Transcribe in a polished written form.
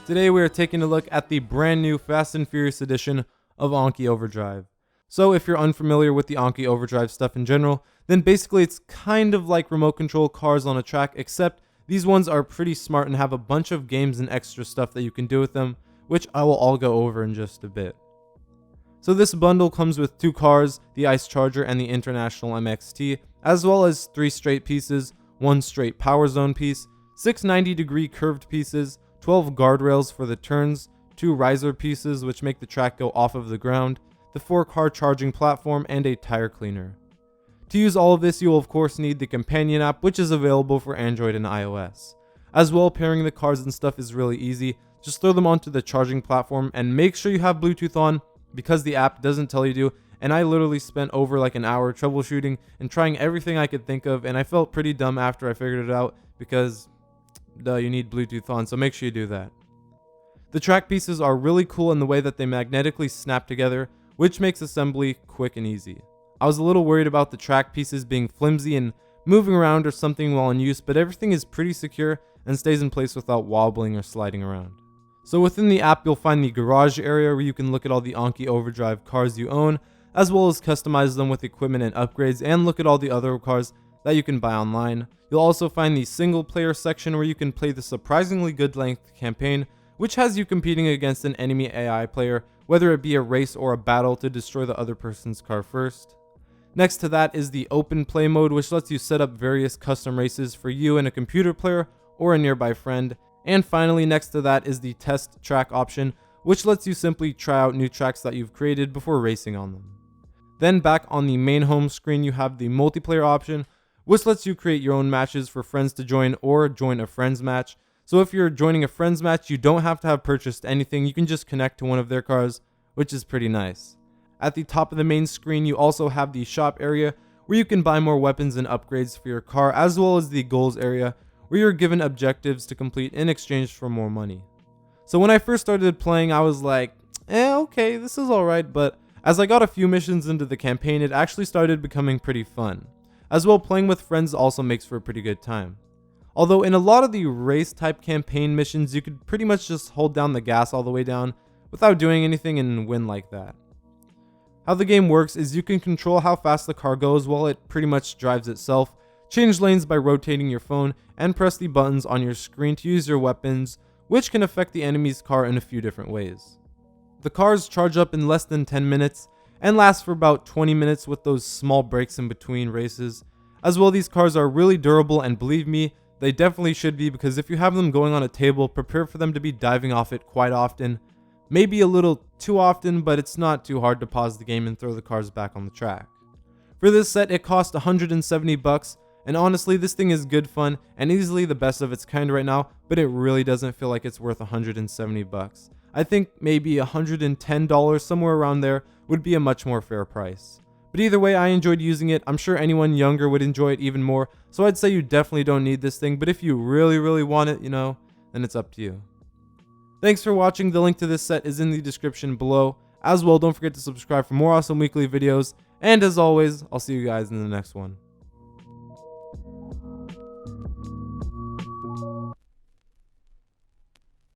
Today we are taking a look at the brand new Fast and Furious edition of Anki Overdrive. So if you're unfamiliar with the Anki Overdrive stuff in general, then basically it's kind of like remote control cars on a track, except these ones are pretty smart and have a bunch of games and extra stuff that you can do with them, which I will all go over in just a bit. So this bundle comes with 2 cars, the Ice Charger and the International MXT, as well as 3 straight pieces, 1 straight Power Zone piece, 6 90-degree curved pieces, 12 guardrails for the turns, 2 riser pieces which make the track go off of the ground, the 4-car charging platform, and a tire cleaner. To use all of this, you will of course need the companion app, which is available for Android and iOS. As well, pairing the cars and stuff is really easy. Just throw them onto the charging platform and make sure you have Bluetooth on, because the app doesn't tell you to, and I literally spent over like an hour troubleshooting and trying everything I could think of, and I felt pretty dumb after I figured it out because you need Bluetooth on, so make sure you do that. The track pieces are really cool in the way that they magnetically snap together, which makes assembly quick and easy. I was a little worried about the track pieces being flimsy and moving around or something while in use, but everything is pretty secure and stays in place without wobbling or sliding around. So within the app, you'll find the garage area where you can look at all the Anki Overdrive cars you own, as well as customize them with equipment and upgrades, and look at all the other cars that you can buy online. You'll also find the single player section where you can play the surprisingly good length campaign, which has you competing against an enemy AI player, whether it be a race or a battle to destroy the other person's car first. Next to that is the open play mode, which lets you set up various custom races for you and a computer player or a nearby friend. And finally, next to that is the test track option, which lets you simply try out new tracks that you've created before racing on them. Then back on the main home screen, you have the multiplayer option, which lets you create your own matches for friends to join or join a friend's match. So if you're joining a friend's match, you don't have to have purchased anything, you can just connect to one of their cars, which is pretty nice. At the top of the main screen, you also have the shop area, where you can buy more weapons and upgrades for your car, as well as the goals area, where you're given objectives to complete in exchange for more money. So when I first started playing, I was like, okay, this is alright, but as I got a few missions into the campaign, it actually started becoming pretty fun. As well, playing with friends also makes for a pretty good time. Although in a lot of the race type campaign missions, you could pretty much just hold down the gas all the way down without doing anything and win like that. How the game works is you can control how fast the car goes while it pretty much drives itself, change lanes by rotating your phone, and press the buttons on your screen to use your weapons, which can affect the enemy's car in a few different ways. The cars charge up in less than 10 minutes and last for about 20 minutes with those small breaks in between races. As well, these cars are really durable, and believe me, they definitely should be, because if you have them going on a table, prepare for them to be diving off it quite often. Maybe a little too often, but it's not too hard to pause the game and throw the cars back on the track. For this set, it cost $170, and honestly, this thing is good fun and easily the best of its kind right now, but it really doesn't feel like it's worth $170. I think maybe $110, somewhere around there, would be a much more fair price. But either way, I enjoyed using it. I'm sure anyone younger would enjoy it even more, so I'd say you definitely don't need this thing, but if you really want it, then it's up to you. Thanks for watching. The link to this set is in the description below. As well, don't forget to subscribe for more awesome weekly videos, and as always, I'll see you guys in the next one.